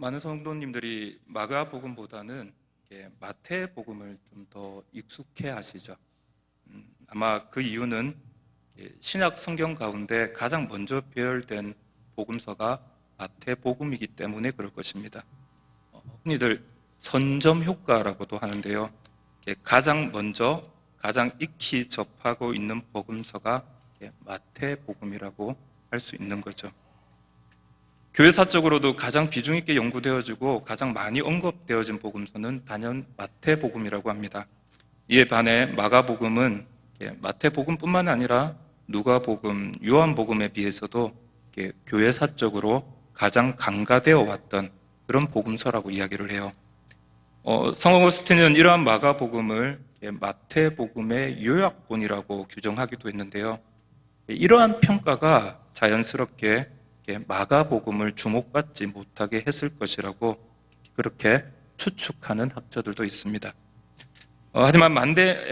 많은 성도님들이 마가복음보다는 마태복음을 좀 더 익숙해 하시죠. 아마 그 이유는 신약 성경 가운데 가장 먼저 배열된 복음서가 마태복음이기 때문에 그럴 것입니다. 흔히들 선점 효과라고도 하는데요. 가장 먼저 가장 익히 접하고 있는 복음서가 마태복음이라고 할 수 있는 거죠. 교회사적으로도 가장 비중 있게 연구되어지고 가장 많이 언급되어진 복음서는 단연 마태복음이라고 합니다. 이에 반해 마가복음은 마태복음뿐만 아니라 누가복음, 요한복음에 비해서도 교회사적으로 가장 강가되어 왔던 그런 복음서라고 이야기를 해요. 성경 어거스틴은 이러한 마가복음을 마태복음의 요약본이라고 규정하기도 했는데요. 이러한 평가가 자연스럽게 마가복음을 주목받지 못하게 했을 것이라고 그렇게 추측하는 학자들도 있습니다. 하지만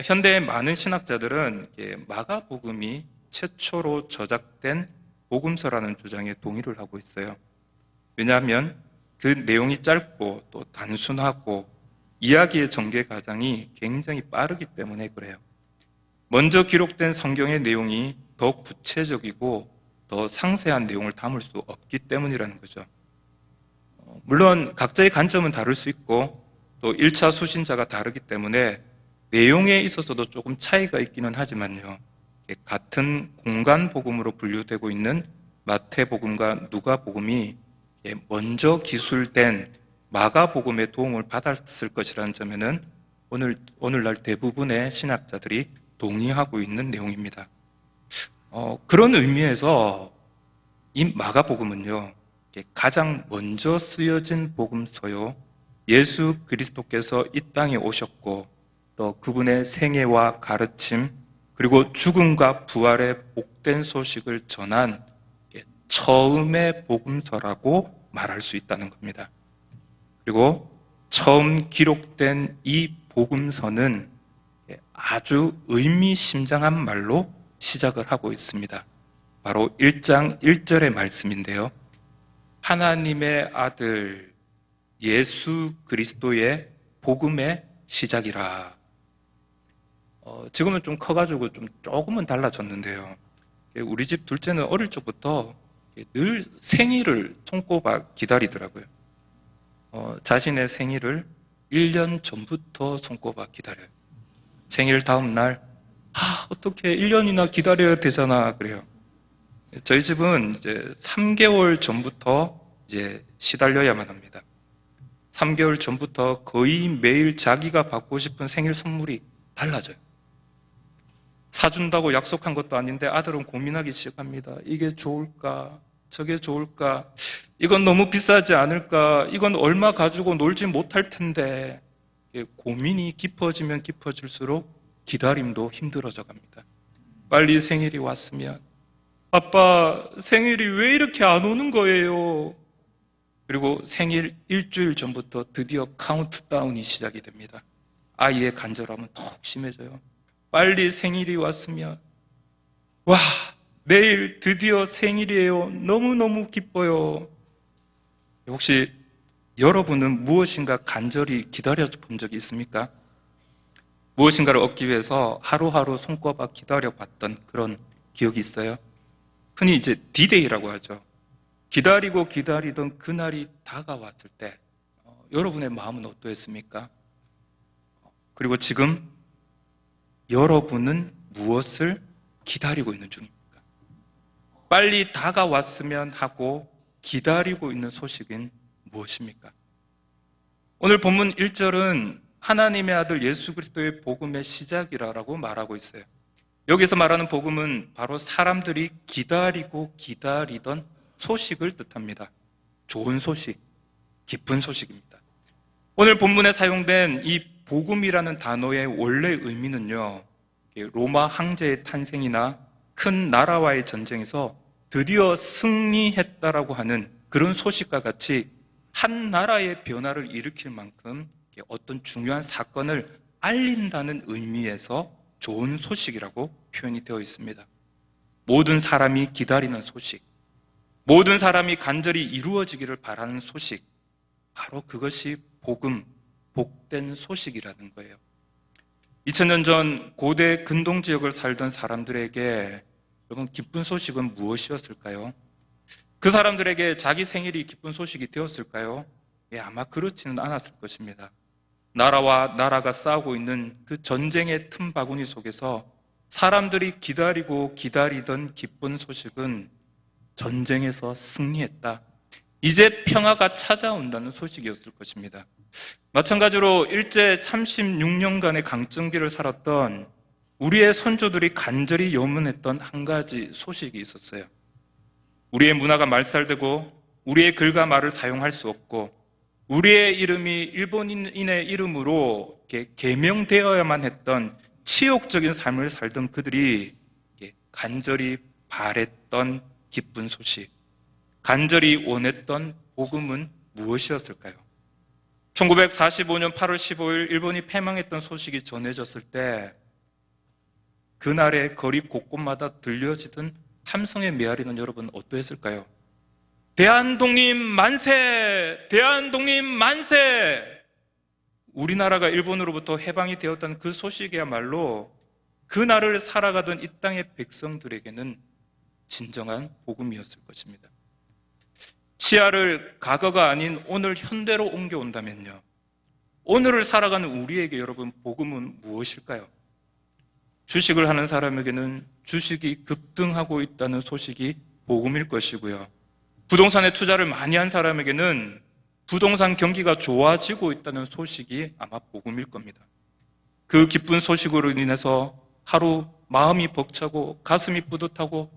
현대의 많은 신학자들은 마가복음이 최초로 저작된 복음서라는 주장에 동의를 하고 있어요. 왜냐하면 그 내용이 짧고 또 단순하고 이야기의 전개 과정이 굉장히 빠르기 때문에 그래요. 먼저 기록된 성경의 내용이 더 구체적이고 더 상세한 내용을 담을 수 없기 때문이라는 거죠. 물론 각자의 관점은 다를 수 있고 또 1차 수신자가 다르기 때문에 내용에 있어서도 조금 차이가 있기는 하지만요. 같은 공간 복음으로 분류되고 있는 마태복음과 누가복음이 먼저 기술된 마가복음의 도움을 받았을 것이라는 점에는 오늘날 대부분의 신학자들이 동의하고 있는 내용입니다. 그런 의미에서 이 마가복음은요, 가장 먼저 쓰여진 복음서요, 예수 그리스도께서 이 땅에 오셨고 또 그분의 생애와 가르침 그리고 죽음과 부활의 복된 소식을 전한 처음의 복음서라고 말할 수 있다는 겁니다. 그리고 처음 기록된 이 복음서는 아주 의미심장한 말로 시작을 하고 있습니다. 바로 1장 1절의 말씀인데요. 하나님의 아들 예수 그리스도의 복음의 시작이라. 지금은 좀 커가지고 조금은 달라졌는데요. 우리 집 둘째는 어릴 적부터 늘 생일을 손꼽아 기다리더라고요. 자신의 생일을 1년 전부터 손꼽아 기다려요. 생일 다음 날 어떻게 1년이나 기다려야 되잖아 그래요. 저희 집은 이제 3개월 전부터 이제 시달려야만 합니다. 3개월 전부터 거의 매일 자기가 받고 싶은 생일 선물이 달라져요. 사준다고 약속한 것도 아닌데 아들은 고민하기 시작합니다. 이게 좋을까? 저게 좋을까? 이건 너무 비싸지 않을까? 이건 얼마 가지고 놀지 못할 텐데. 고민이 깊어지면 깊어질수록 기다림도 힘들어져 갑니다. 빨리 생일이 왔으면 아빠 생일이 왜 이렇게 안 오는 거예요? 그리고 생일 일주일 전부터 드디어 카운트다운이 시작이 됩니다. 아이의 간절함은 더욱 심해져요. 빨리 생일이 왔으면 와 내일 드디어 생일이에요. 너무너무 기뻐요. 혹시 여러분은 무엇인가 간절히 기다려 본 적이 있습니까? 무엇인가를 얻기 위해서 하루하루 손꼽아 기다려봤던 그런 기억이 있어요? 흔히 이제 D-Day라고 하죠. 기다리고 기다리던 그날이 다가왔을 때 여러분의 마음은 어떠했습니까? 그리고 지금 여러분은 무엇을 기다리고 있는 중입니까? 빨리 다가왔으면 하고 기다리고 있는 소식은 무엇입니까? 오늘 본문 1절은 하나님의 아들 예수 그리스도의 복음의 시작이라고 말하고 있어요. 여기서 말하는 복음은 바로 사람들이 기다리고 기다리던 소식을 뜻합니다. 좋은 소식, 기쁜 소식입니다. 오늘 본문에 사용된 이 복음이라는 단어의 원래 의미는요, 로마 황제의 탄생이나 큰 나라와의 전쟁에서 드디어 승리했다라고 하는 그런 소식과 같이 한 나라의 변화를 일으킬 만큼 어떤 중요한 사건을 알린다는 의미에서 좋은 소식이라고 표현이 되어 있습니다. 모든 사람이 기다리는 소식, 모든 사람이 간절히 이루어지기를 바라는 소식, 바로 그것이 복음, 복된 소식이라는 거예요. 2000년 전 고대 근동 지역을 살던 사람들에게 여러분 기쁜 소식은 무엇이었을까요? 그 사람들에게 자기 생일이 기쁜 소식이 되었을까요? 아마 그렇지는 않았을 것입니다. 나라와 나라가 싸우고 있는 그 전쟁의 틈바구니 속에서 사람들이 기다리고 기다리던 기쁜 소식은 전쟁에서 승리했다, 이제 평화가 찾아온다는 소식이었을 것입니다. 마찬가지로 일제 36년간의 강점기를 살았던 우리의 선조들이 간절히 염원했던 한 가지 소식이 있었어요. 우리의 문화가 말살되고 우리의 글과 말을 사용할 수 없고 우리의 이름이 일본인의 이름으로 개명되어야만 했던 치욕적인 삶을 살던 그들이 간절히 바랬던 기쁜 소식, 간절히 원했던 복음은 무엇이었을까요? 1945년 8월 15일 일본이 패망했던 소식이 전해졌을 때 그날의 거리 곳곳마다 들려지던 함성의 메아리는 여러분 어떠했을까요? 대한독립 만세! 대한독립 만세! 우리나라가 일본으로부터 해방이 되었다는 그 소식이야말로 그날을 살아가던 이 땅의 백성들에게는 진정한 복음이었을 것입니다. 시야를 과거가 아닌 오늘 현대로 옮겨온다면요, 오늘을 살아가는 우리에게 여러분 복음은 무엇일까요? 주식을 하는 사람에게는 주식이 급등하고 있다는 소식이 복음일 것이고요, 부동산에 투자를 많이 한 사람에게는 부동산 경기가 좋아지고 있다는 소식이 아마 복음일 겁니다. 그 기쁜 소식으로 인해서 하루 마음이 벅차고 가슴이 뿌듯하고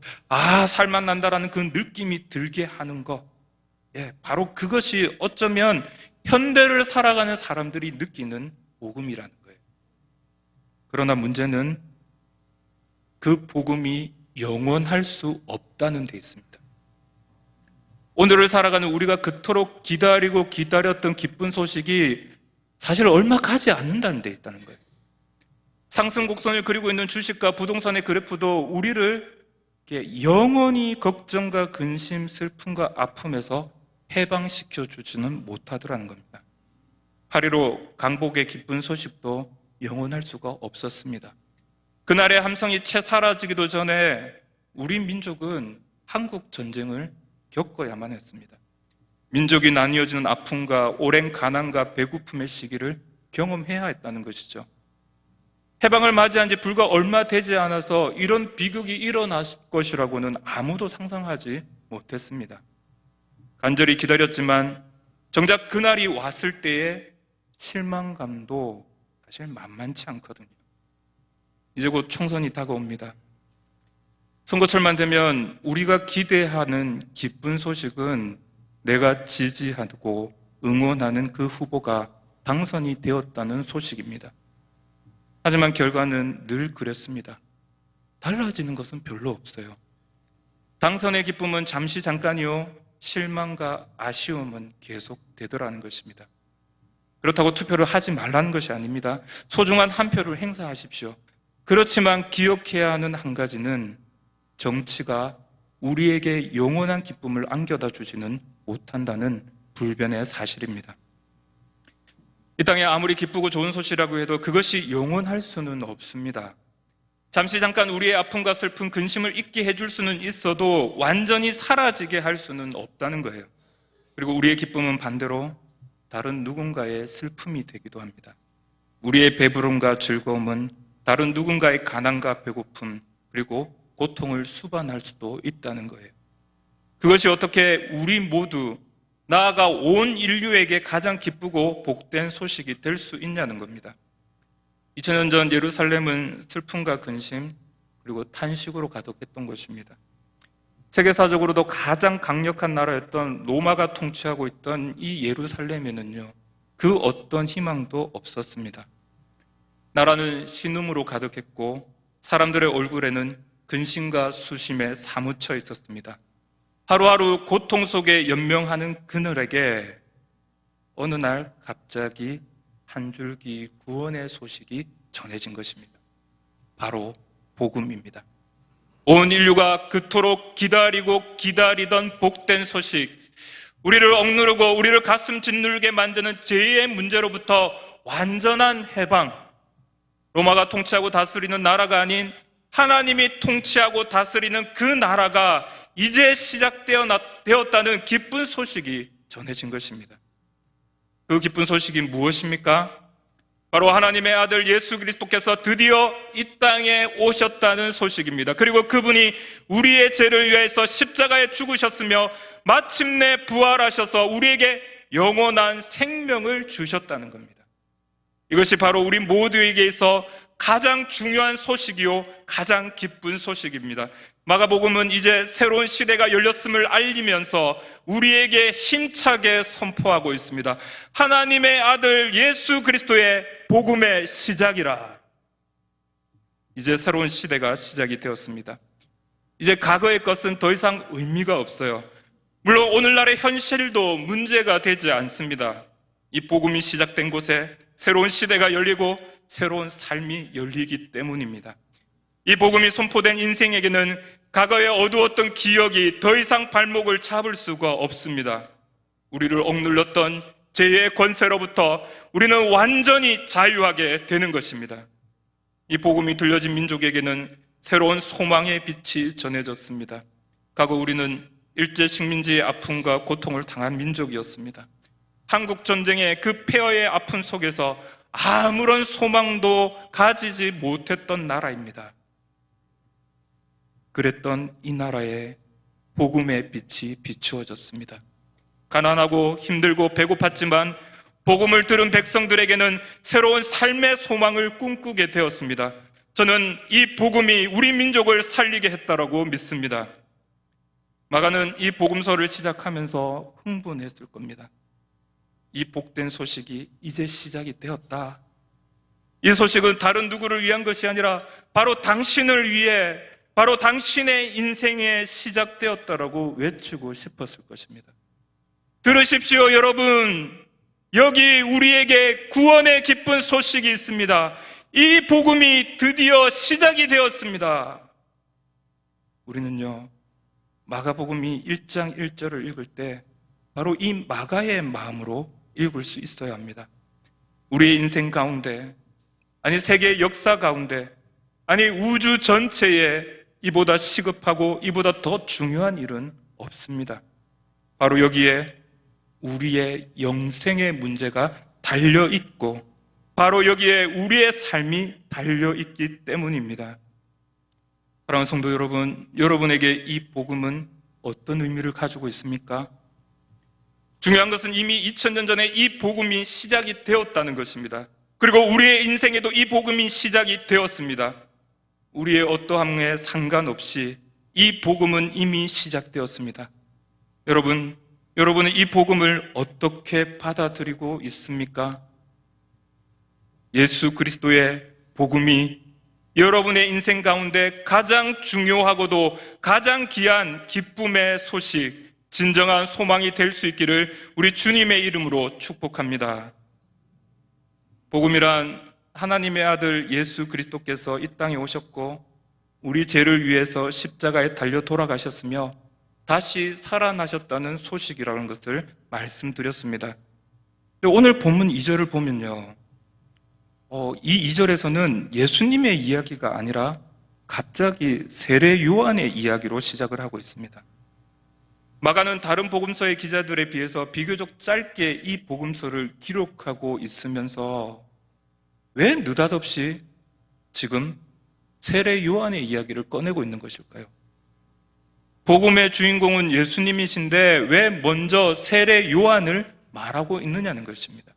살만 난다라는 그 느낌이 들게 하는 것, 바로 그것이 어쩌면 현대를 살아가는 사람들이 느끼는 복음이라는 거예요. 그러나 문제는 그 복음이 영원할 수 없다는 데 있습니다. 오늘을 살아가는 우리가 그토록 기다리고 기다렸던 기쁜 소식이 사실 얼마 가지 않는다는 데 있다는 거예요. 상승 곡선을 그리고 있는 주식과 부동산의 그래프도 우리를 영원히 걱정과 근심, 슬픔과 아픔에서 해방시켜 주지는 못하더라는 겁니다. 8.15 강복의 기쁜 소식도 영원할 수가 없었습니다. 그날의 함성이 채 사라지기도 전에 우리 민족은 한국 전쟁을 겪어야만 했습니다. 민족이 나뉘어지는 아픔과 오랜 가난과 배고픔의 시기를 경험해야 했다는 것이죠. 해방을 맞이한 지 불과 얼마 되지 않아서 이런 비극이 일어날 것이라고는 아무도 상상하지 못했습니다. 간절히 기다렸지만 정작 그날이 왔을 때의 실망감도 사실 만만치 않거든요. 이제 곧 총선이 다가옵니다. 선거철만 되면 우리가 기대하는 기쁜 소식은 내가 지지하고 응원하는 그 후보가 당선이 되었다는 소식입니다. 하지만 결과는 늘 그랬습니다. 달라지는 것은 별로 없어요. 당선의 기쁨은 잠시 잠깐이요, 실망과 아쉬움은 계속되더라는 것입니다. 그렇다고 투표를 하지 말라는 것이 아닙니다. 소중한 한 표를 행사하십시오. 그렇지만 기억해야 하는 한 가지는 정치가 우리에게 영원한 기쁨을 안겨다 주지는 못한다는 불변의 사실입니다. 이 땅에 아무리 기쁘고 좋은 소식이라고 해도 그것이 영원할 수는 없습니다. 잠시 잠깐 우리의 아픔과 슬픔, 근심을 잊게 해줄 수는 있어도 완전히 사라지게 할 수는 없다는 거예요. 그리고 우리의 기쁨은 반대로 다른 누군가의 슬픔이 되기도 합니다. 우리의 배부름과 즐거움은 다른 누군가의 가난과 배고픔, 그리고 고통을 수반할 수도 있다는 거예요. 그것이 어떻게 우리 모두, 나아가 온 인류에게 가장 기쁘고 복된 소식이 될 수 있냐는 겁니다. 2000년 전 예루살렘은 슬픔과 근심 그리고 탄식으로 가득했던 것입니다. 세계사적으로도 가장 강력한 나라였던 로마가 통치하고 있던 이 예루살렘에는요, 그 어떤 희망도 없었습니다. 나라는 신음으로 가득했고 사람들의 얼굴에는 근심과 수심에 사무쳐 있었습니다. 하루하루 고통 속에 연명하는 그들에게 어느 날 갑자기 한 줄기 구원의 소식이 전해진 것입니다. 바로 복음입니다. 온 인류가 그토록 기다리고 기다리던 복된 소식, 우리를 억누르고 우리를 가슴 짓누르게 만드는 죄의 문제로부터 완전한 해방, 로마가 통치하고 다스리는 나라가 아닌 하나님이 통치하고 다스리는 그 나라가 이제 시작되었다는 기쁜 소식이 전해진 것입니다. 그 기쁜 소식이 무엇입니까? 바로 하나님의 아들 예수 그리스도께서 드디어 이 땅에 오셨다는 소식입니다. 그리고 그분이 우리의 죄를 위해서 십자가에 죽으셨으며 마침내 부활하셔서 우리에게 영원한 생명을 주셨다는 겁니다. 이것이 바로 우리 모두에게 있어 가장 중요한 소식이요 가장 기쁜 소식입니다. 마가복음은 이제 새로운 시대가 열렸음을 알리면서 우리에게 힘차게 선포하고 있습니다. 하나님의 아들 예수 그리스도의 복음의 시작이라. 이제 새로운 시대가 시작이 되었습니다. 이제 과거의 것은 더 이상 의미가 없어요. 물론 오늘날의 현실도 문제가 되지 않습니다. 이 복음이 시작된 곳에 새로운 시대가 열리고 새로운 삶이 열리기 때문입니다. 이 복음이 선포된 인생에게는 과거에 어두웠던 기억이 더 이상 발목을 잡을 수가 없습니다. 우리를 억눌렀던 죄의 권세로부터 우리는 완전히 자유하게 되는 것입니다. 이 복음이 들려진 민족에게는 새로운 소망의 빛이 전해졌습니다. 과거 우리는 일제 식민지의 아픔과 고통을 당한 민족이었습니다. 한국 전쟁의 그 폐허의 아픔 속에서 아무런 소망도 가지지 못했던 나라입니다. 그랬던 이 나라에 복음의 빛이 비추어졌습니다. 가난하고 힘들고 배고팠지만 복음을 들은 백성들에게는 새로운 삶의 소망을 꿈꾸게 되었습니다. 저는 이 복음이 우리 민족을 살리게 했다라고 믿습니다. 마가는 이 복음서를 시작하면서 흥분했을 겁니다. 이 복된 소식이 이제 시작이 되었다. 이 소식은 다른 누구를 위한 것이 아니라 바로 당신을 위해, 바로 당신의 인생에 시작되었다라고 외치고 싶었을 것입니다. 들으십시오, 여러분. 여기 우리에게 구원의 기쁜 소식이 있습니다. 이 복음이 드디어 시작이 되었습니다. 우리는요, 마가복음이 1장 1절을 읽을 때 바로 이 마가의 마음으로 읽을 수 있어야 합니다. 우리의 인생 가운데, 아니 세계의 역사 가운데, 아니 우주 전체에 이보다 시급하고 이보다 더 중요한 일은 없습니다. 바로 여기에 우리의 영생의 문제가 달려있고 바로 여기에 우리의 삶이 달려있기 때문입니다. 사랑하는 성도 여러분, 여러분에게 이 복음은 어떤 의미를 가지고 있습니까? 중요한 것은 이미 2000년 전에 이 복음이 시작이 되었다는 것입니다. 그리고 우리의 인생에도 이 복음이 시작이 되었습니다. 우리의 어떠함에 상관없이 이 복음은 이미 시작되었습니다. 여러분은 이 복음을 어떻게 받아들이고 있습니까? 예수 그리스도의 복음이 여러분의 인생 가운데 가장 중요하고도 가장 귀한 기쁨의 소식, 진정한 소망이 될 수 있기를 우리 주님의 이름으로 축복합니다. 복음이란 하나님의 아들 예수 그리스도께서 이 땅에 오셨고 우리 죄를 위해서 십자가에 달려 돌아가셨으며 다시 살아나셨다는 소식이라는 것을 말씀드렸습니다. 오늘 본문 2절을 보면요, 이 2절에서는 예수님의 이야기가 아니라 갑자기 세례 요한의 이야기로 시작을 하고 있습니다. 마가는 다른 복음서의 기자들에 비해서 비교적 짧게 이 복음서를 기록하고 있으면서 왜 느닷없이 지금 세례 요한의 이야기를 꺼내고 있는 것일까요? 복음의 주인공은 예수님이신데 왜 먼저 세례 요한을 말하고 있느냐는 것입니다.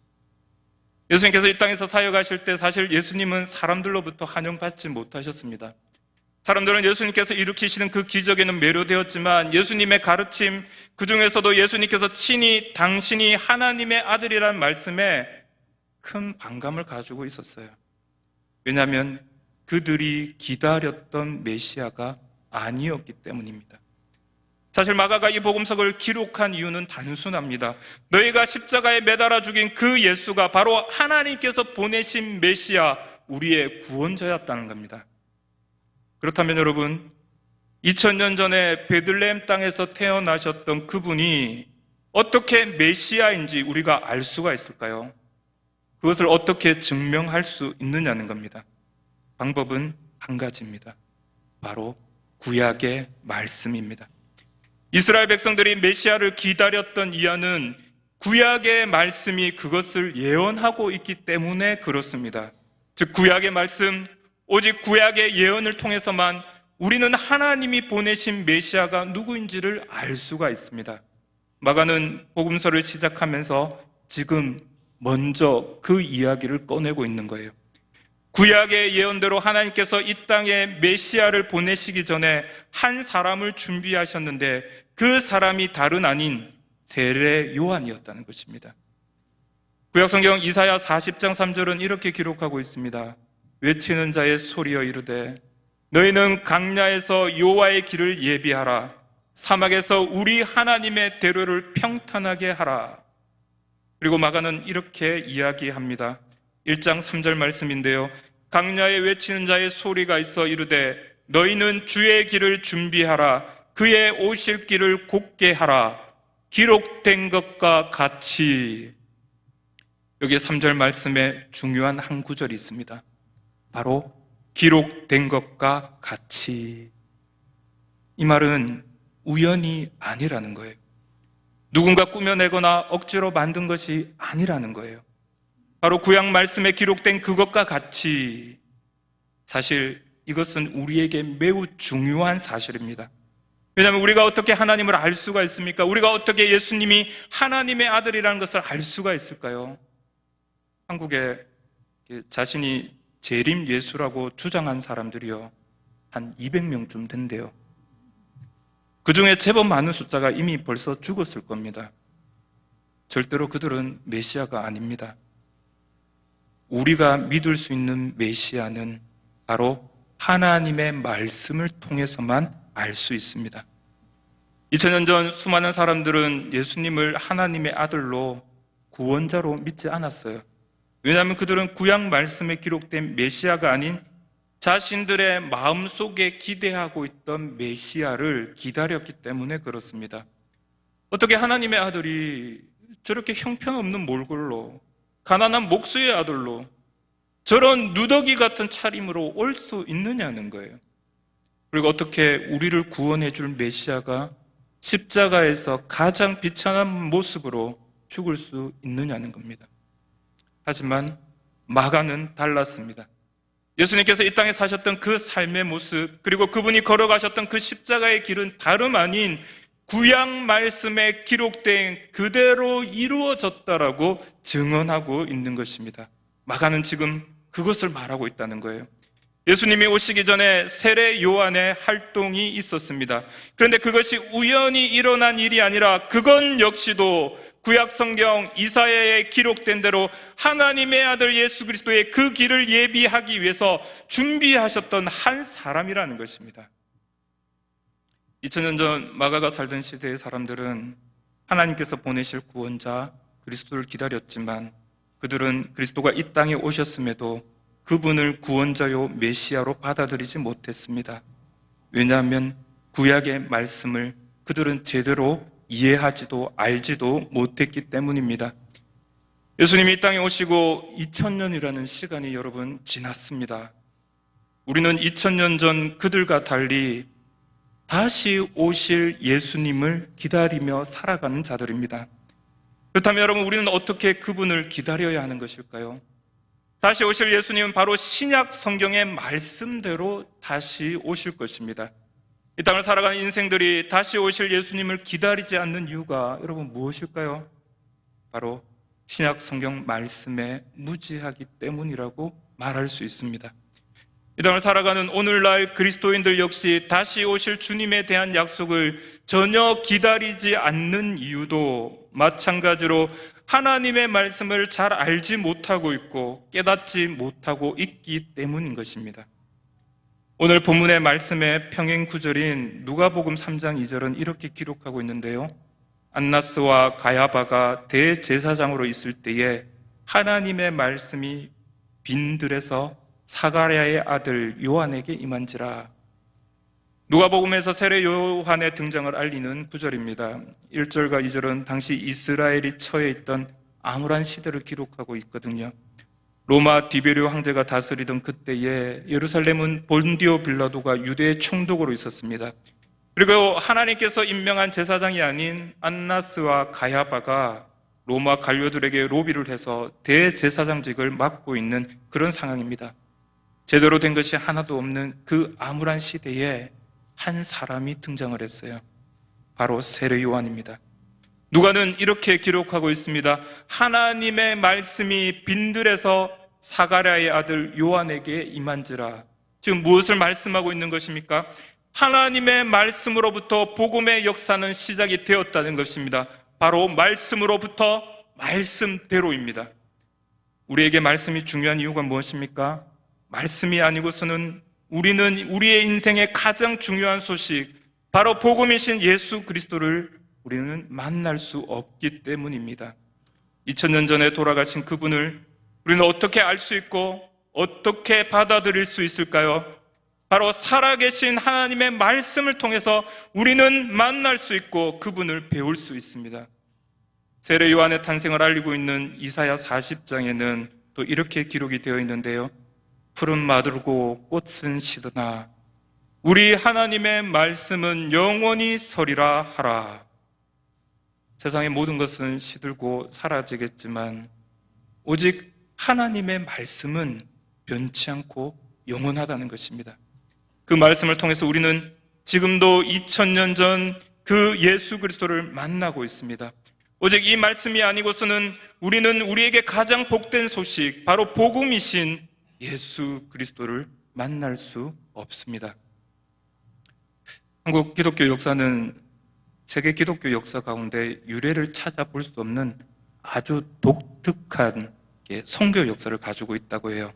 예수님께서 이 땅에서 사역하실 때 사실 예수님은 사람들로부터 환영받지 못하셨습니다. 사람들은 예수님께서 일으키시는 그 기적에는 매료되었지만 예수님의 가르침, 그 중에서도 예수님께서 친히 당신이 하나님의 아들이라는 말씀에 큰 반감을 가지고 있었어요. 왜냐하면 그들이 기다렸던 메시아가 아니었기 때문입니다. 사실 마가가 이 복음서를 기록한 이유는 단순합니다. 너희가 십자가에 매달아 죽인 그 예수가 바로 하나님께서 보내신 메시아, 우리의 구원자였다는 겁니다. 그렇다면 여러분, 2000년 전에 베들레헴 땅에서 태어나셨던 그분이 어떻게 메시아인지 우리가 알 수가 있을까요? 그것을 어떻게 증명할 수 있느냐는 겁니다. 방법은 한 가지입니다. 바로 구약의 말씀입니다. 이스라엘 백성들이 메시아를 기다렸던 이유는 구약의 말씀이 그것을 예언하고 있기 때문에 그렇습니다. 즉 구약의 말씀, 오직 구약의 예언을 통해서만 우리는 하나님이 보내신 메시아가 누구인지를 알 수가 있습니다. 마가는 복음서를 시작하면서 지금 먼저 그 이야기를 꺼내고 있는 거예요. 구약의 예언대로 하나님께서 이 땅에 메시아를 보내시기 전에 한 사람을 준비하셨는데 그 사람이 다른 아닌 세례 요한이었다는 것입니다. 구약성경 이사야 40장 3절은 이렇게 기록하고 있습니다. 외치는 자의 소리여 이르되 너희는 강야에서 여호와의 길을 예비하라. 사막에서 우리 하나님의 대로를 평탄하게 하라. 그리고 마가는 이렇게 이야기합니다. 1장 3절 말씀인데요. 강야에 외치는 자의 소리가 있어 이르되 너희는 주의 길을 준비하라. 그의 오실 길을 곧게 하라. 기록된 것과 같이. 여기 3절 말씀에 중요한 한 구절이 있습니다. 바로 기록된 것과 같이. 이 말은 우연이 아니라는 거예요. 누군가 꾸며내거나 억지로 만든 것이 아니라는 거예요. 바로 구약 말씀에 기록된 그것과 같이. 사실 이것은 우리에게 매우 중요한 사실입니다. 왜냐하면 우리가 어떻게 하나님을 알 수가 있습니까? 우리가 어떻게 예수님이 하나님의 아들이라는 것을 알 수가 있을까요? 한국에 자신이 재림 예수라고 주장한 사람들이요, 한 200명쯤 된대요. 그 중에 제법 많은 숫자가 이미 벌써 죽었을 겁니다. 절대로 그들은 메시아가 아닙니다. 우리가 믿을 수 있는 메시아는 바로 하나님의 말씀을 통해서만 알 수 있습니다. 2000년 전 수많은 사람들은 예수님을 하나님의 아들로 구원자로 믿지 않았어요. 왜냐하면 그들은 구약 말씀에 기록된 메시아가 아닌 자신들의 마음속에 기대하고 있던 메시아를 기다렸기 때문에 그렇습니다. 어떻게 하나님의 아들이 저렇게 형편없는 몰골로, 가난한 목수의 아들로 저런 누더기 같은 차림으로 올 수 있느냐는 거예요. 그리고 어떻게 우리를 구원해 줄 메시아가 십자가에서 가장 비참한 모습으로 죽을 수 있느냐는 겁니다. 하지만 마가는 달랐습니다. 예수님께서 이 땅에 사셨던 그 삶의 모습, 그리고 그분이 걸어가셨던 그 십자가의 길은 다름 아닌 구약 말씀에 기록된 그대로 이루어졌다라고 증언하고 있는 것입니다. 마가는 지금 그것을 말하고 있다는 거예요. 예수님이 오시기 전에 세례 요한의 활동이 있었습니다. 그런데 그것이 우연히 일어난 일이 아니라 그건 역시도 구약 성경 이사야에 기록된 대로 하나님의 아들 예수 그리스도의 그 길을 예비하기 위해서 준비하셨던 한 사람이라는 것입니다. 2000년 전 마가가 살던 시대의 사람들은 하나님께서 보내실 구원자 그리스도를 기다렸지만 그들은 그리스도가 이 땅에 오셨음에도 그분을 구원자요 메시아로 받아들이지 못했습니다. 왜냐하면 구약의 말씀을 그들은 제대로 이해하지도 알지도 못했기 때문입니다. 예수님이 이 땅에 오시고 2000년이라는 시간이 여러분 지났습니다. 우리는 2000년 전 그들과 달리 다시 오실 예수님을 기다리며 살아가는 자들입니다. 그렇다면 여러분, 우리는 어떻게 그분을 기다려야 하는 것일까요? 다시 오실 예수님은 바로 신약 성경의 말씀대로 다시 오실 것입니다. 이 땅을 살아가는 인생들이 다시 오실 예수님을 기다리지 않는 이유가 여러분 무엇일까요? 바로 신약 성경 말씀에 무지하기 때문이라고 말할 수 있습니다. 이 땅을 살아가는 오늘날 그리스도인들 역시 다시 오실 주님에 대한 약속을 전혀 기다리지 않는 이유도 마찬가지로 하나님의 말씀을 잘 알지 못하고 있고 깨닫지 못하고 있기 때문인 것입니다. 오늘 본문의 말씀의 평행 구절인 누가복음 3장 2절은 이렇게 기록하고 있는데요. 안나스와 가야바가 대제사장으로 있을 때에 하나님의 말씀이 빈들에서 사가랴의 아들 요한에게 임한지라. 누가복음에서 세례 요한의 등장을 알리는 구절입니다. 1절과 2절은 당시 이스라엘이 처해 있던 암울한 시대를 기록하고 있거든요. 로마 디베리오 황제가 다스리던 그때에 예루살렘은 본디오 빌라도가 유대의 총독으로 있었습니다. 그리고 하나님께서 임명한 제사장이 아닌 안나스와 가야바가 로마 관료들에게 로비를 해서 대제사장직을 맡고 있는 그런 상황입니다. 제대로 된 것이 하나도 없는 그 암울한 시대에 한 사람이 등장을 했어요. 바로 세례 요한입니다. 누가는 이렇게 기록하고 있습니다. 하나님의 말씀이 빈들에서 사가랴의 아들 요한에게 임한지라. 지금 무엇을 말씀하고 있는 것입니까? 하나님의 말씀으로부터 복음의 역사는 시작이 되었다는 것입니다. 바로 말씀으로부터 말씀대로입니다. 우리에게 말씀이 중요한 이유가 무엇입니까? 말씀이 아니고서는 우리는 우리의 인생의 가장 중요한 소식, 바로 복음이신 예수 그리스도를 우리는 만날 수 없기 때문입니다. 2000년 전에 돌아가신 그분을 우리는 어떻게 알 수 있고 어떻게 받아들일 수 있을까요? 바로 살아계신 하나님의 말씀을 통해서 우리는 만날 수 있고 그분을 배울 수 있습니다. 세례 요한의 탄생을 알리고 있는 이사야 40장에는 또 이렇게 기록이 되어 있는데요. 푸른 마들고 꽃은 시드나 우리 하나님의 말씀은 영원히 서리라 하라. 세상의 모든 것은 시들고 사라지겠지만 오직 하나님의 말씀은 변치 않고 영원하다는 것입니다. 그 말씀을 통해서 우리는 지금도 2000년 전 그 예수 그리스도를 만나고 있습니다. 오직 이 말씀이 아니고서는 우리는 우리에게 가장 복된 소식, 바로 복음이신 예수 그리스도를 만날 수 없습니다. 한국 기독교 역사는 세계 기독교 역사 가운데 유례를 찾아볼 수 없는 아주 독특한 선교 역사를 가지고 있다고 해요.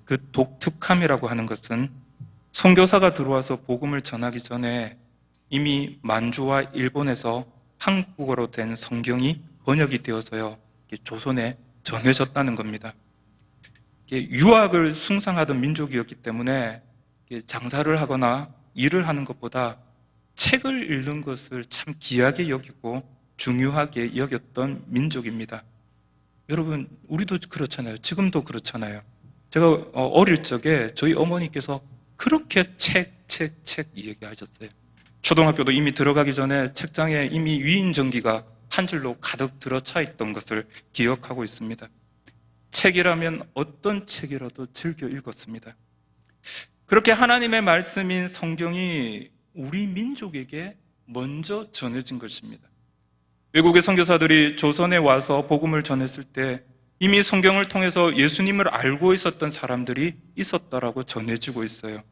그 독특함이라고 하는 것은 선교사가 들어와서 복음을 전하기 전에 이미 만주와 일본에서 한국어로 된 성경이 번역이 되어서요 조선에 전해졌다는 겁니다. 유학을 숭상하던 민족이었기 때문에 장사를 하거나 일을 하는 것보다 책을 읽는 것을 참 귀하게 여기고 중요하게 여겼던 민족입니다. 여러분, 우리도 그렇잖아요. 지금도 그렇잖아요. 제가 어릴 적에 저희 어머니께서 그렇게 책 얘기하셨어요. 초등학교도 이미 들어가기 전에 책장에 이미 위인전기가 한 줄로 가득 들어차 있던 것을 기억하고 있습니다. 책이라면 어떤 책이라도 즐겨 읽었습니다. 그렇게 하나님의 말씀인 성경이 우리 민족에게 먼저 전해진 것입니다. 외국의 선교사들이 조선에 와서 복음을 전했을 때 이미 성경을 통해서 예수님을 알고 있었던 사람들이 있었다라고 전해지고 있어요.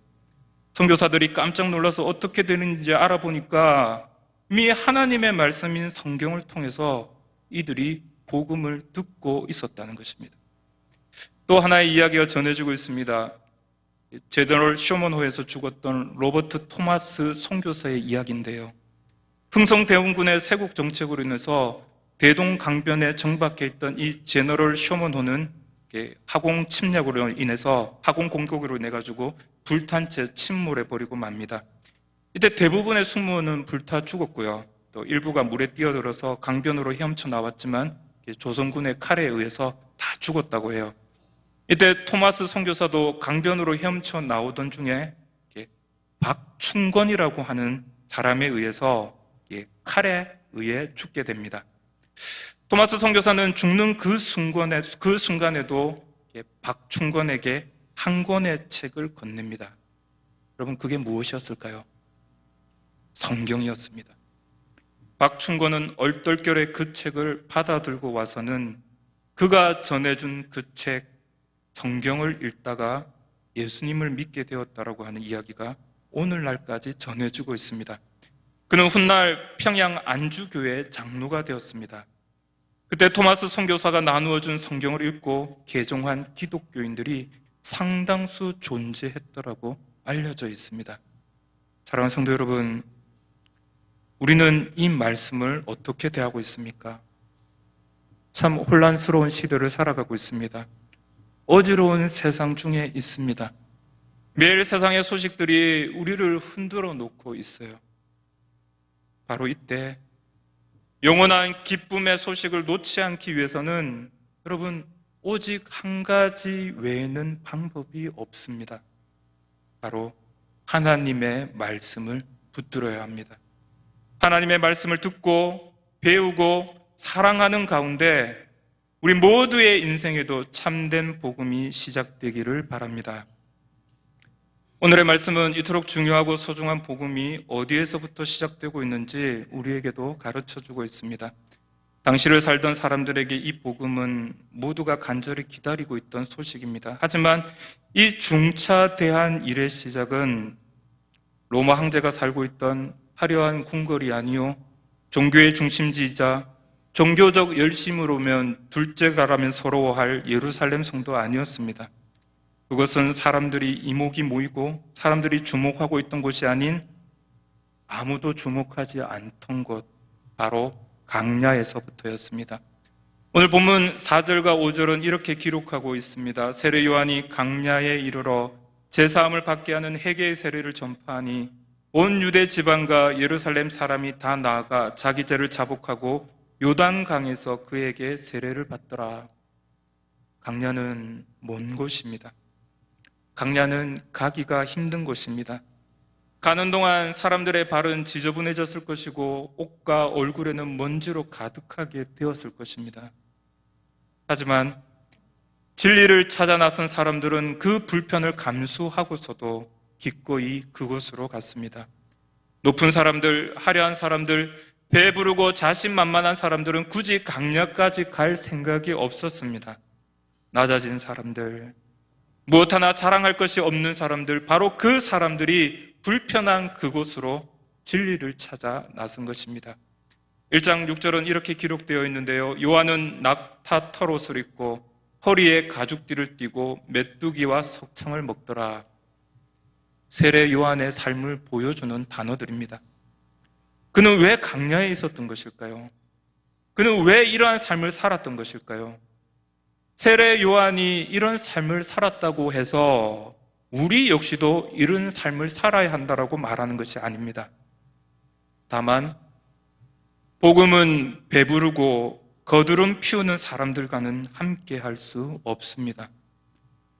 선교사들이 깜짝 놀라서 어떻게 되는지 알아보니까 이미 하나님의 말씀인 성경을 통해서 이들이 복음을 듣고 있었다는 것입니다. 또 하나의 이야기가 전해지고 있습니다. 제너럴 쇼먼호에서 죽었던 로버트 토마스 선교사의 이야기인데요. 흥성대원군의 세국 정책으로 인해서 대동강변에 정박해 있던 이 제너럴 쇼먼호는 화공 침략으로 인해서 화공 공격으로 인해 가지고 불탄 채 침몰해 버리고 맙니다. 이때 대부분의 승무원은 불타 죽었고요. 또 일부가 물에 뛰어들어서 강변으로 헤엄쳐 나왔지만 조선군의 칼에 의해서 다 죽었다고 해요. 이때 토마스 선교사도 강변으로 헤엄쳐 나오던 중에 박충건이라고 하는 사람에 의해서 칼에 의해 죽게 됩니다. 토마스 선교사는 죽는 그 순간에도 박충건에게 한 권의 책을 건넵니다. 여러분, 그게 무엇이었을까요? 성경이었습니다. 박충건은 얼떨결에 그 책을 받아들고 와서는 그가 전해준 그 책, 성경을 읽다가 예수님을 믿게 되었다라고 하는 이야기가 오늘날까지 전해지고 있습니다. 그는 훗날 평양 안주교회 장로가 되었습니다. 그때 토마스 선교사가 나누어준 성경을 읽고 개종한 기독교인들이 상당수 존재했더라고 알려져 있습니다. 사랑하는 성도 여러분, 우리는 이 말씀을 어떻게 대하고 있습니까? 참 혼란스러운 시대를 살아가고 있습니다. 어지러운 세상 중에 있습니다. 매일 세상의 소식들이 우리를 흔들어 놓고 있어요. 바로 이때 영원한 기쁨의 소식을 놓지 않기 위해서는 여러분, 오직 한 가지 외에는 방법이 없습니다. 바로 하나님의 말씀을 붙들어야 합니다. 하나님의 말씀을 듣고 배우고 사랑하는 가운데 우리 모두의 인생에도 참된 복음이 시작되기를 바랍니다. 오늘의 말씀은 이토록 중요하고 소중한 복음이 어디에서부터 시작되고 있는지 우리에게도 가르쳐주고 있습니다. 당시를 살던 사람들에게 이 복음은 모두가 간절히 기다리고 있던 소식입니다. 하지만 이 중차대한 일의 시작은 로마 황제가 살고 있던 화려한 궁궐이 아니요, 종교의 중심지이자 종교적 열심으로면 둘째가라면 서러워할 예루살렘 성도 아니었습니다. 그것은 사람들이 이목이 모이고 사람들이 주목하고 있던 곳이 아닌 아무도 주목하지 않던 곳, 바로 강야에서부터였습니다. 오늘 본문 4절과 5절은 이렇게 기록하고 있습니다. 세례 요한이 강야에 이르러 제사함을 받게 하는 회개의 세례를 전파하니 온 유대 지방과 예루살렘 사람이 다 나아가 자기 죄를 자복하고 요단강에서 그에게 세례를 받더라. 강야는 먼 곳입니다. 강야는 가기가 힘든 곳입니다. 가는 동안 사람들의 발은 지저분해졌을 것이고 옷과 얼굴에는 먼지로 가득하게 되었을 것입니다. 하지만 진리를 찾아 나선 사람들은 그 불편을 감수하고서도 기꺼이 그곳으로 갔습니다. 높은 사람들, 화려한 사람들, 배부르고 자신만만한 사람들은 굳이 강야까지 갈 생각이 없었습니다. 낮아진 사람들, 무엇 하나 자랑할 것이 없는 사람들, 바로 그 사람들이 불편한 그곳으로 진리를 찾아 나선 것입니다. 1장 6절은 이렇게 기록되어 있는데요. 요한은 낙타 털옷을 입고 허리에 가죽띠를 띠고 메뚜기와 석청을 먹더라. 세례 요한의 삶을 보여주는 단어들입니다. 그는 왜 강야에 있었던 것일까요? 그는 왜 이러한 삶을 살았던 것일까요? 세례 요한이 이런 삶을 살았다고 해서 우리 역시도 이런 삶을 살아야 한다고 말하는 것이 아닙니다. 다만 복음은 배부르고 거드름 피우는 사람들과는 함께 할 수 없습니다.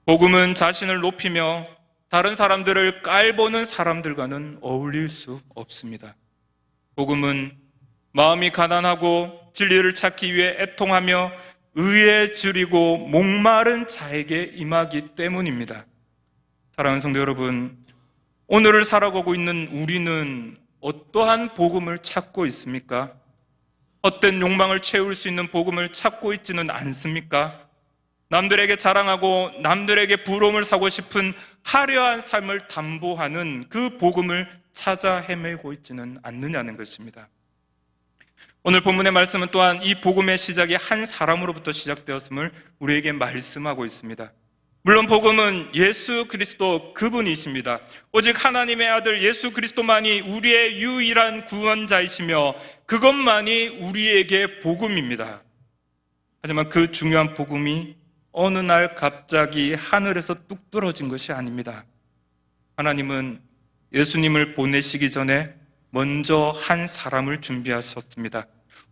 복음은 자신을 높이며 다른 사람들을 깔보는 사람들과는 어울릴 수 없습니다. 복음은 마음이 가난하고 진리를 찾기 위해 애통하며 의에 줄이고 목마른 자에게 임하기 때문입니다. 사랑하는 성도 여러분, 오늘을 살아가고 있는 우리는 어떠한 복음을 찾고 있습니까? 헛된 욕망을 채울 수 있는 복음을 찾고 있지는 않습니까? 남들에게 자랑하고 남들에게 부러움을 사고 싶은 화려한 삶을 담보하는 그 복음을 찾아 헤매고 있지는 않느냐는 것입니다. 오늘 본문의 말씀은 또한 이 복음의 시작이 한 사람으로부터 시작되었음을 우리에게 말씀하고 있습니다. 물론 복음은 예수 그리스도 그분이십니다. 오직 하나님의 아들 예수 그리스도만이 우리의 유일한 구원자이시며 그것만이 우리에게 복음입니다. 하지만 그 중요한 복음이 어느 날 갑자기 하늘에서 뚝 떨어진 것이 아닙니다. 하나님은 예수님을 보내시기 전에 먼저 한 사람을 준비하셨습니다.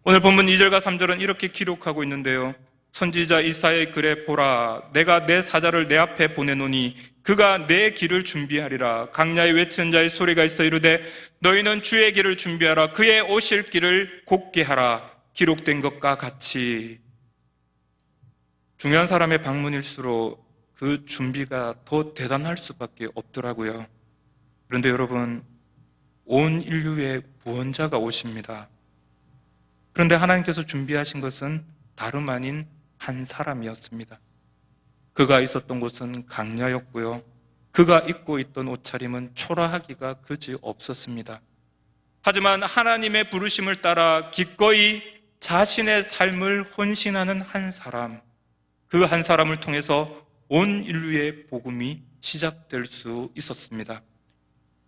오늘 본문 2절과 3절은 이렇게 기록하고 있는데요. 선지자 이사야의 글에 보라, 내가 내 사자를 내 앞에 보내노니 그가 내 길을 준비하리라. 강야에 외치는 자의 소리가 있어 이르되 너희는 주의 길을 준비하라. 그의 오실 길을 곧게 하라. 기록된 것과 같이. 중요한 사람의 방문일수록 그 준비가 더 대단할 수밖에 없더라고요. 그런데 여러분, 온 인류의 구원자가 오십니다. 그런데 하나님께서 준비하신 것은 다름 아닌 한 사람이었습니다. 그가 있었던 곳은 강야였고요. 그가 입고 있던 옷차림은 초라하기가 그지 없었습니다. 하지만 하나님의 부르심을 따라 기꺼이 자신의 삶을 헌신하는 한 사람, 그 한 사람을 통해서 온 인류의 복음이 시작될 수 있었습니다.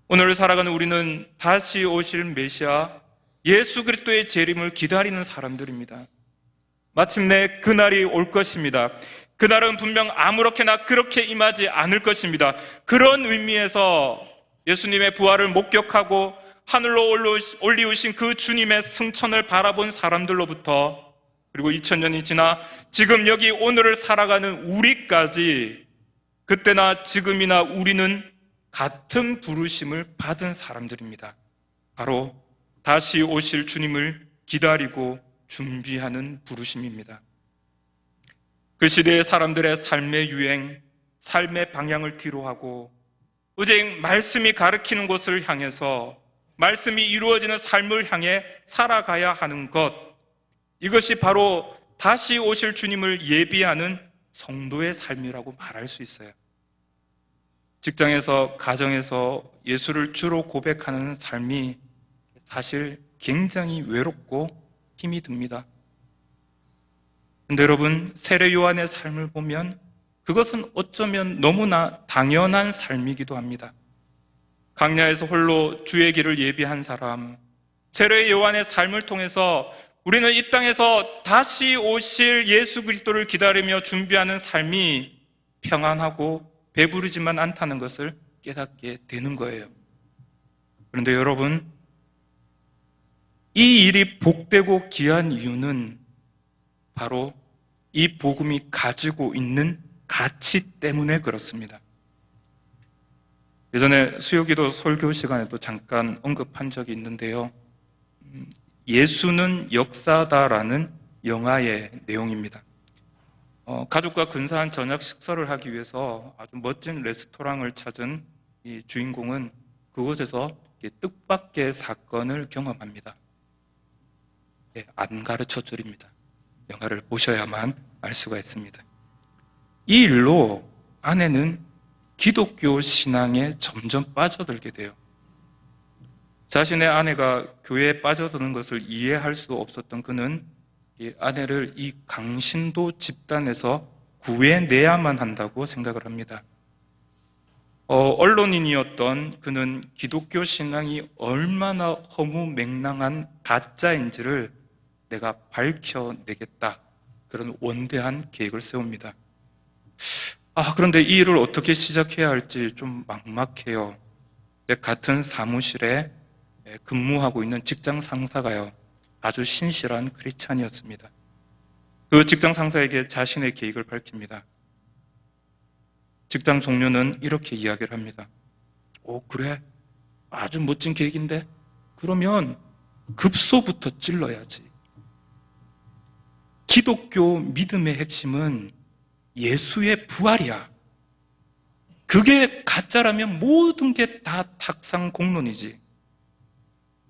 오늘 살아가는 우리는 다시 오실 메시아 예수 그리스도의 재림을 기다리는 사람들입니다. 마침내 그날이 올 것입니다. 그날은 분명 아무렇게나 그렇게 임하지 않을 것입니다. 그런 의미에서 예수님의 부활을 목격하고 하늘로 올리우신 그 주님의 승천을 바라본 사람들로부터, 그리고 2000년이 지나 지금 여기 오늘을 살아가는 우리까지, 그때나 지금이나 우리는 같은 부르심을 받은 사람들입니다. 바로 다시 오실 주님을 기다리고 준비하는 부르심입니다. 그 시대의 사람들의 삶의 유행, 삶의 방향을 뒤로하고 오직 말씀이 가르치는 곳을 향해서, 말씀이 이루어지는 삶을 향해 살아가야 하는 것, 이것이 바로 다시 오실 주님을 예비하는 성도의 삶이라고 말할 수 있어요. 직장에서, 가정에서 예수를 주로 고백하는 삶이 사실 굉장히 외롭고 힘이 듭니다. 근데 여러분, 세례 요한의 삶을 보면 그것은 어쩌면 너무나 당연한 삶이기도 합니다. 광야에서 홀로 주의 길을 예비한 사람, 세례 요한의 삶을 통해서 우리는 이 땅에서 다시 오실 예수 그리스도를 기다리며 준비하는 삶이 평안하고 배부르지만 않다는 것을 깨닫게 되는 거예요. 그런데 여러분, 이 일이 복되고 귀한 이유는 바로 이 복음이 가지고 있는 가치 때문에 그렇습니다. 예전에 수요기도 설교 시간에도 잠깐 언급한 적이 있는데요. 예수는 역사다라는 영화의 내용입니다. 가족과 근사한 저녁 식사를 하기 위해서 아주 멋진 레스토랑을 찾은 이 주인공은 그곳에서 뜻밖의 사건을 경험합니다. 안 가르쳐 드립니다. 영화를 보셔야만 알 수가 있습니다. 이 일로 아내는 기독교 신앙에 점점 빠져들게 돼요. 자신의 아내가 교회에 빠져드는 것을 이해할 수 없었던 그는 이 아내를 이 강신도 집단에서 구해내야만 한다고 생각을 합니다. 언론인이었던 그는 기독교 신앙이 얼마나 허무맹랑한 가짜인지를 내가 밝혀내겠다, 그런 원대한 계획을 세웁니다. 그런데 이 일을 어떻게 시작해야 할지 좀 막막해요. 같은 사무실에 근무하고 있는 직장 상사가요, 아주 신실한 크리스찬이었습니다. 그 직장 상사에게 자신의 계획을 밝힙니다. 직장 동료는 이렇게 이야기를 합니다. 그래? 아주 멋진 계획인데? 그러면 급소부터 찔러야지. 기독교 믿음의 핵심은 예수의 부활이야. 그게 가짜라면 모든 게 다 탁상공론이지.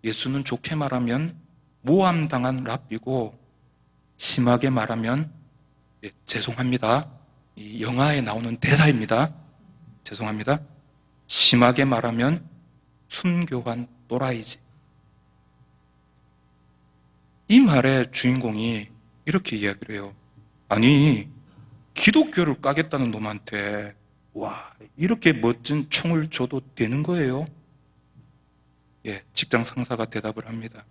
예수는 좋게 말하면 모함당한 랍비고, 심하게 말하면, 죄송합니다, 이 영화에 나오는 대사입니다. 죄송합니다. 심하게 말하면 순교한 또라이지. 이 말의 주인공이 이렇게 이야기를 해요. 아니, 기독교를 까겠다는 놈한테 이렇게 멋진 총을 줘도 되는 거예요? 직장 상사가 대답을 합니다.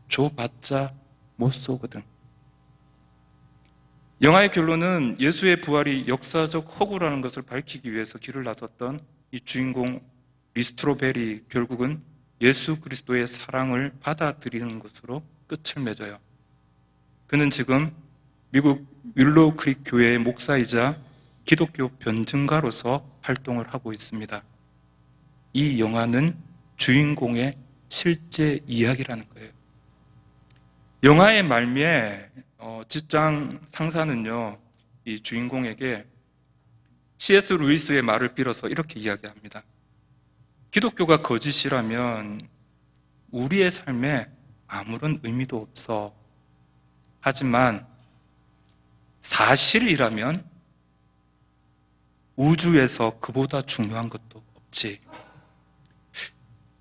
줘봤자 못 쏘거든. 영화의 결론은 예수의 부활이 역사적 허구라는 것을 밝히기 위해서 길을 나섰던 이 주인공 리스트로벨이 결국은 예수 그리스도의 사랑을 받아들이는 것으로 끝을 맺어요. 그는 지금 미국 윌로우 크릭 교회의 목사이자 기독교 변증가로서 활동을 하고 있습니다. 이 영화는 주인공의 실제 이야기라는 거예요. 영화의 말미에 직장 상사는요, 이 주인공에게 C.S. 루이스의 말을 빌어서 이렇게 이야기합니다. 기독교가 거짓이라면 우리의 삶에 아무런 의미도 없어. 하지만 사실이라면 우주에서 그보다 중요한 것도 없지.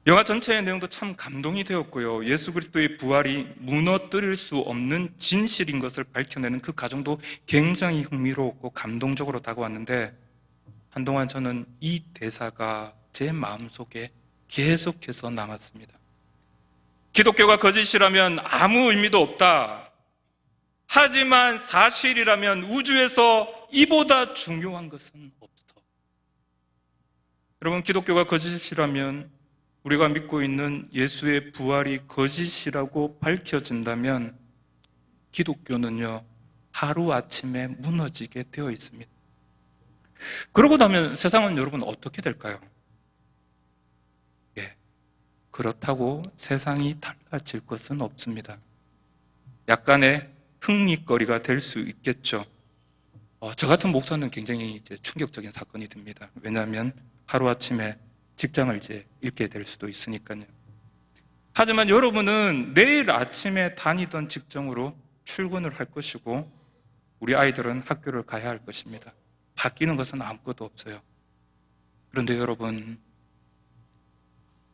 영화 전체의 내용도 참 감동이 되었고요. 예수 그리스도의 부활이 무너뜨릴 수 없는 진실인 것을 밝혀내는 그 과정도 굉장히 흥미로웠고 감동적으로 다가왔는데, 한동안 저는 이 대사가 제 마음속에 계속해서 남았습니다. 기독교가 거짓이라면 아무 의미도 없다. 하지만 사실이라면 우주에서 이보다 중요한 것은 없어. 여러분, 기독교가 거짓이라면, 우리가 믿고 있는 예수의 부활이 거짓이라고 밝혀진다면 기독교는요, 하루아침에 무너지게 되어 있습니다. 그러고 나면 세상은 여러분 어떻게 될까요? 그렇다고 세상이 달라질 것은 없습니다. 약간의 흥미거리가 될 수 있겠죠. 저 같은 목사는 굉장히 충격적인 사건이 됩니다. 왜냐하면 하루아침에 직장을 잃게 될 수도 있으니까요. 하지만 여러분은 내일 아침에 다니던 직장으로 출근을 할 것이고, 우리 아이들은 학교를 가야 할 것입니다. 바뀌는 것은 아무것도 없어요. 그런데 여러분,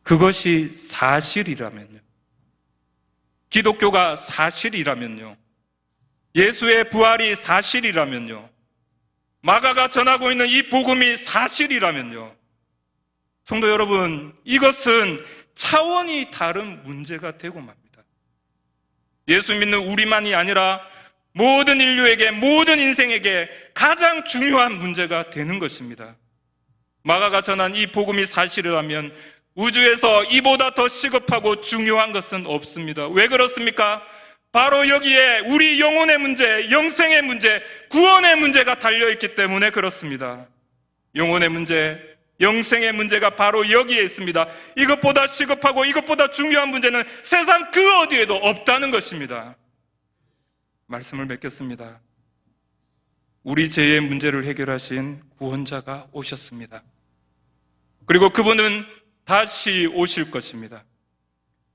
그것이 사실이라면요, 기독교가 사실이라면요, 예수의 부활이 사실이라면요, 마가가 전하고 있는 이 복음이 사실이라면요, 성도 여러분, 이것은 차원이 다른 문제가 되고 맙니다. 예수 믿는 우리만이 아니라 모든 인류에게, 모든 인생에게 가장 중요한 문제가 되는 것입니다. 마가가 전한 이 복음이 사실이라면 우주에서 이보다 더 시급하고 중요한 것은 없습니다. 왜 그렇습니까? 바로 여기에 우리 영혼의 문제, 영생의 문제, 구원의 문제가 달려있기 때문에 그렇습니다. 영혼의 문제, 영생의 문제가 바로 여기에 있습니다. 이것보다 시급하고 이것보다 중요한 문제는 세상 그 어디에도 없다는 것입니다. 말씀을 맺겠습니다. 우리 죄의 문제를 해결하신 구원자가 오셨습니다. 그리고 그분은 다시 오실 것입니다.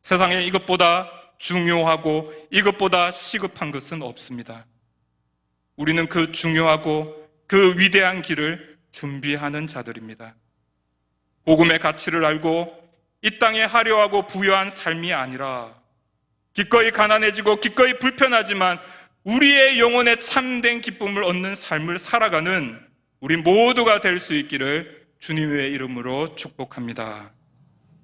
세상에 이것보다 중요하고 이것보다 시급한 것은 없습니다. 우리는 그 중요하고 그 위대한 길을 준비하는 자들입니다. 복음의 가치를 알고 이 땅에 화려하고 부유한 삶이 아니라 기꺼이 가난해지고 기꺼이 불편하지만 우리의 영혼에 참된 기쁨을 얻는 삶을 살아가는 우리 모두가 될 수 있기를 주님의 이름으로 축복합니다.